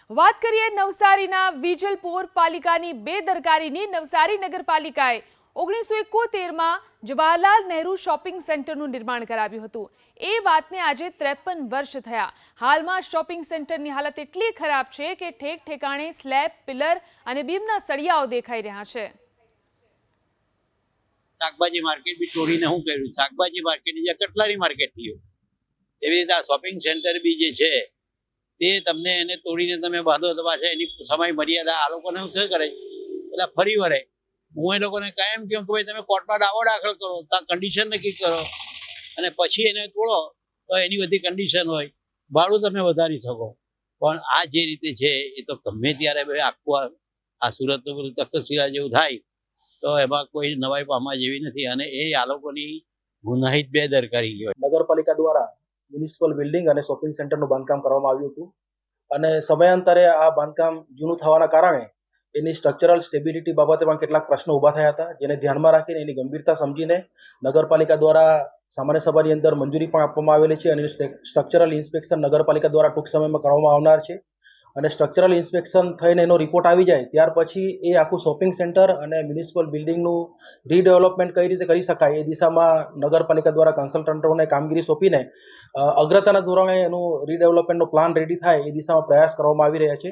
વાત કરીએ નવસારીના વિજલપોર પાલિકાની બેદરકારીની નવસારી નગરપાલિકાએ 1971માં જવાહરલાલ નહેરુ શોપિંગ સેન્ટરનું નિર્માણ કરાવ્યું હતું। એ વાતને આજે 53 વર્ષ થયા। હાલમાં શોપિંગ સેન્ટરની હાલત એટલી ખરાબ છે કે ઠેક ઠેકાણે સ્લેબ, પિલર અને બીમના સળિયાઓ દેખાઈ રહ્યા છે। શાકભાજી માર્કેટ બી તોડીને શું કર્યું? શાકભાજી માર્કેટ જે કટલારી માર્કેટ થયું એવી રીતે આ શોપિંગ સેન્ટર બી જે છે તે તમને એને તોડીને તમે બાંધો તો પાછા એની સમય મર્યાદા આ લોકોને શું કરે એટલે ફરી વળે। હું એ લોકોને કાયમ કહું કે ભાઈ તમે કોર્ટમાં દાવો દાખલ કરો, ત્યાં કન્ડિશન નક્કી કરો અને પછી એને તોડો તો એની બધી કન્ડિશન હોય, ભાડું તમે વધારી શકો। પણ આ જે રીતે છે એ તો ગમે ત્યારે આખું આ સુરતનું બધું તક્ષશિલા જેવું થાય તો એમાં કોઈ નવાઈ પામવા જેવી નથી અને એ આ લોકોની ગુનાહિત બેદરકારી કહેવાય। નગરપાલિકા દ્વારા મ્યુનિસિપલ બિલ્ડિંગ અને શોપિંગ સેન્ટરનું બાંધકામ કરવામાં આવ્યું હતું અને સમયાંતરે આ બાંધકામ જૂનું થવાના કારણે એની સ્ટ્રક્ચરલ સ્ટેબિલિટી બાબતે પણ કેટલાક પ્રશ્નો ઊભા થયા હતા, જેને ધ્યાનમાં રાખીને એની ગંભીરતા સમજીને નગરપાલિકા દ્વારા સામાન્ય સભાની અંદર મંજૂરી પણ આપવામાં આવેલી છે અને સ્ટ્રક્ચરલ ઇન્સ્પેક્શન નગરપાલિકા દ્વારા ટૂંક સમયમાં કરવામાં આવનાર છે અને સ્ટ્રક્ચરલ ઇન્સ્પેક્શન થઈને એનો રિપોર્ટ આવી જાય ત્યાર પછી એ આખું શોપિંગ સેન્ટર અને મ્યુનિસિપલ બિલ્ડિંગનું રીડેવલપમેન્ટ કઈ રીતે કરી શકાય એ દિશામાં નગરપાલિકા દ્વારા કન્સલ્ટન્ટોને કામગીરી સોંપીને અગ્રતાના ધોરણે એનું રીડેવલપમેન્ટનો પ્લાન રેડી થાય એ દિશામાં પ્રયાસ કરવામાં આવી રહ્યા છે।